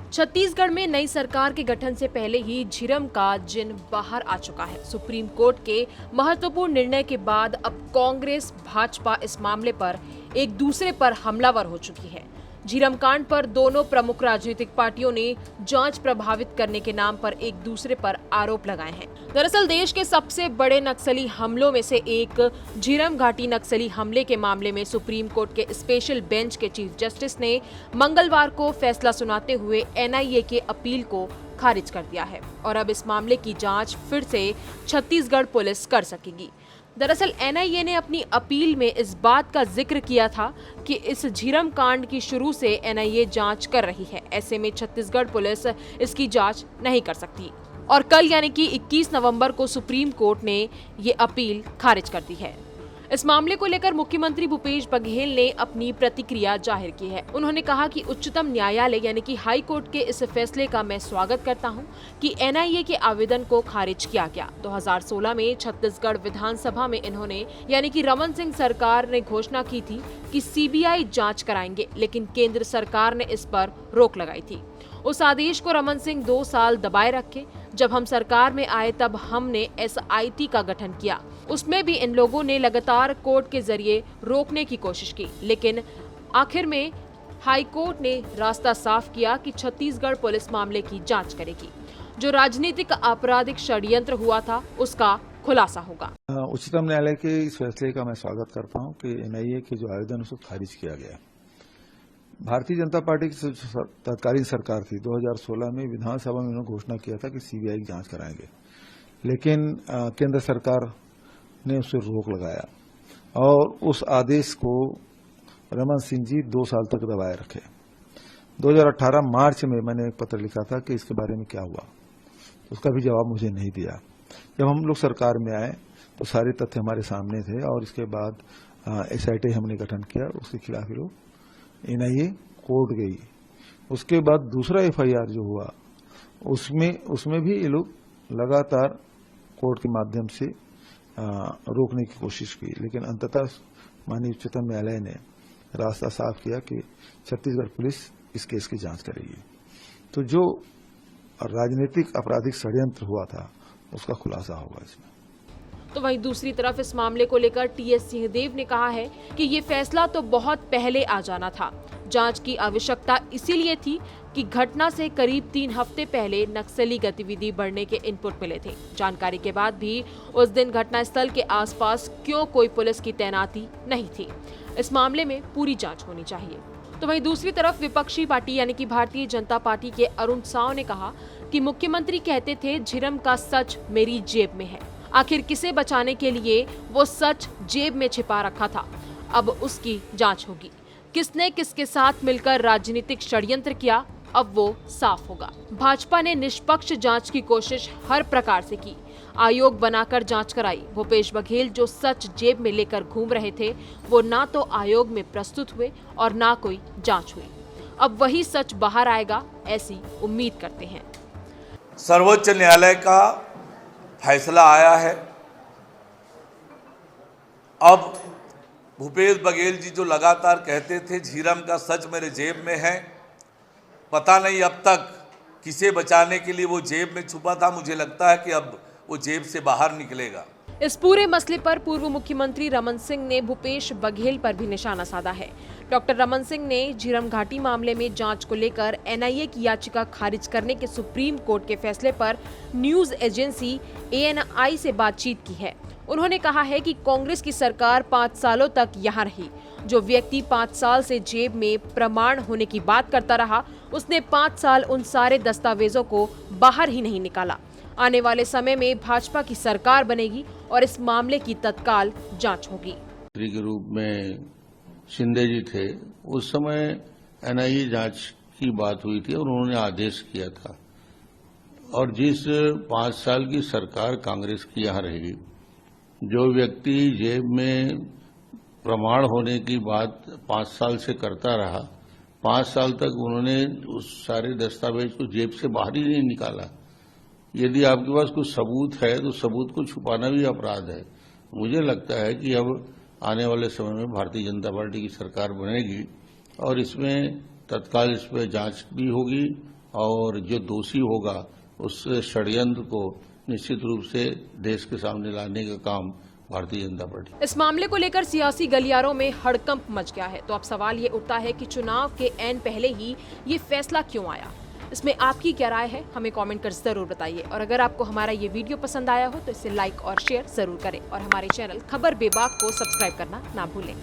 छत्तीसगढ़ में नई सरकार के गठन से पहले ही झिरम का जिन बाहर आ चुका है। सुप्रीम कोर्ट के महत्वपूर्ण निर्णय के बाद अब कांग्रेस भाजपा इस मामले पर एक दूसरे पर हमलावर हो चुकी है। झिरम कांड पर दोनों प्रमुख राजनीतिक पार्टियों ने जांच प्रभावित करने के नाम पर एक दूसरे पर आरोप लगाए हैं। दरअसल देश के सबसे बड़े नक्सली हमलों में से एक झिरम घाटी नक्सली हमले के मामले में सुप्रीम कोर्ट के स्पेशल बेंच के चीफ जस्टिस ने मंगलवार को फैसला सुनाते हुए एनआईए के अपील को खारिज कर दिया है और अब इस मामले की जांच फिर से छत्तीसगढ़ पुलिस कर सकेगी। दरअसल एनआईए ने अपनी अपील में इस बात का जिक्र किया था कि इस झिरम कांड की शुरू से एनआईए जांच कर रही है। ऐसे में छत्तीसगढ़ पुलिस इसकी जांच नहीं कर सकती और कल यानी कि 21 नवंबर को सुप्रीम कोर्ट ने ये अपील खारिज कर दी है। इस मामले को लेकर मुख्यमंत्री भूपेश बघेल ने अपनी प्रतिक्रिया जाहिर की है। उन्होंने कहा कि उच्चतम न्यायालय यानी कि हाई कोर्ट के इस फैसले का मैं स्वागत करता हूं कि एनआईए के आवेदन को खारिज किया गया। 2016 में छत्तीसगढ़ विधानसभा में इन्होंने यानी कि रमन सिंह सरकार ने घोषणा की थी कि सीबीआई जांच कराएंगे, लेकिन केंद्र सरकार ने इस पर रोक लगाई थी। उस आदेश को रमन सिंह 2 साल दबाए रखे। जब हम सरकार में आए तब हमने एसआईटी का गठन किया। उसमें भी इन लोगों ने लगातार कोर्ट के जरिए रोकने की कोशिश की, लेकिन आखिर में हाई कोर्ट ने रास्ता साफ किया कि छत्तीसगढ़ पुलिस मामले की जांच करेगी। जो राजनीतिक आपराधिक षड्यंत्र हुआ था उसका खुलासा होगा। उच्चतम न्यायालय के इस फैसले का मैं स्वागत करता हूं कि एनआईए के जो आवेदन उसको खारिज किया गया। भारतीय जनता पार्टी की तत्कालीन सरकार थी। 2016 में विधानसभा में उन्होंने घोषणा किया था कि सीबीआई की जांच कराएंगे, लेकिन केंद्र सरकार ने उसे रोक लगाया और उस आदेश को रमन सिंह जी 2 साल तक दबाए रखे। 2018 मार्च में मैंने एक पत्र लिखा था कि इसके बारे में क्या हुआ, उसका भी जवाब मुझे नहीं दिया। जब हम लोग सरकार में आए तो सारे तथ्य हमारे सामने थे और इसके बाद एसआईटी हमने गठन किया। उसके खिलाफ लोग एनआईए कोर्ट गई। उसके बाद दूसरा एफआईआर जो हुआ उसमें भी ये लोग लगातार कोर्ट के माध्यम से रोकने की कोशिश की, लेकिन अंततः माननीय उच्चतम न्यायालय ने रास्ता साफ किया कि छत्तीसगढ़ पुलिस इस केस की जांच करेगी। तो जो राजनीतिक आपराधिक षड्यंत्र हुआ था उसका खुलासा होगा इसमें। तो वहीं दूसरी तरफ इस मामले को लेकर टीएस सिंहदेव ने कहा है कि ये फैसला तो बहुत पहले आ जाना था। जांच की आवश्यकता इसीलिए थी कि घटना से करीब 3 हफ्ते पहले नक्सली गतिविधि बढ़ने के इनपुट मिले थे। जानकारी के बाद भी उस दिन घटनास्थल के आसपास क्यों कोई पुलिस की तैनाती नहीं थी। इस मामले में पूरी जांच होनी चाहिए। तो वहीं दूसरी तरफ विपक्षी पार्टी यानी कि भारतीय जनता पार्टी के अरुण साव ने कहा कि मुख्यमंत्री कहते थे झिरम का सच मेरी जेब में है। आखिर किसे बचाने के लिए वो सच जेब में छिपा रखा था, अब उसकी जांच होगी। किसने किसके साथ मिलकर राजनीतिक षड्यंत्र किया, अब वो साफ होगा। भाजपा ने निष्पक्ष जांच की कोशिश हर प्रकार से की, आयोग बनाकर जांच कराई। भूपेश बघेल जो सच जेब में लेकर घूम रहे थे वो ना तो आयोग में प्रस्तुत हुए और ना कोई जांच हुई। अब वही सच बाहर आएगा, ऐसी उम्मीद करते हैं। सर्वोच्च न्यायालय का फैसला आया है। अब भूपेश बघेल जी जो लगातार कहते थे झिरम का सच मेरे जेब में है, पता नहीं अब तक किसे बचाने के लिए वो जेब में छुपा था। मुझे लगता है कि अब वो जेब से बाहर निकलेगा। इस पूरे मसले पर पूर्व मुख्यमंत्री रमन सिंह ने भूपेश बघेल पर भी निशाना साधा है। डॉक्टर रमन सिंह ने झिरम घाटी मामले में जांच को लेकर एनआईए की याचिका खारिज करने के सुप्रीम कोर्ट के फैसले पर न्यूज एजेंसी एएनआई से बातचीत की है। उन्होंने कहा है कि कांग्रेस की सरकार 5 सालों तक यहाँ रही। जो व्यक्ति 5 साल से जेब में प्रमाण होने की बात करता रहा, उसने 5 साल उन सारे दस्तावेजों को बाहर ही नहीं निकाला। आने वाले समय में भाजपा की सरकार बनेगी और इस मामले की तत्काल जांच होगी। के रूप में शिंदे जी थे, उस समय एनआईए जांच की बात हुई थी और उन्होंने आदेश किया था। और जिस 5 साल की सरकार कांग्रेस की यहाँ रहेगी, जो व्यक्ति जेब में प्रमाण होने की बात 5 साल से करता रहा, 5 साल तक उन्होंने उस सारे दस्तावेज को जेब से बाहर ही नहीं निकाला। यदि आपके पास कुछ सबूत है तो सबूत को छुपाना भी अपराध है। मुझे लगता है कि अब आने वाले समय में भारतीय जनता पार्टी की सरकार बनेगी और इसमें तत्काल इस पर जांच भी होगी और जो दोषी होगा उस षड्यंत्र को निश्चित रूप से देश के सामने लाने का काम भारतीय जनता पार्टी। इस मामले को लेकर सियासी गलियारों में हड़कंप मच गया है। तो अब सवाल ये उठता है कि चुनाव के ऐन पहले ही ये फैसला क्यों आया। इसमें आपकी क्या राय है, हमें कमेंट कर जरूर बताइए। और अगर आपको हमारा ये वीडियो पसंद आया हो तो इसे लाइक और शेयर जरूर करें और हमारे चैनल खबर बेबाक को सब्सक्राइब करना ना भूलें।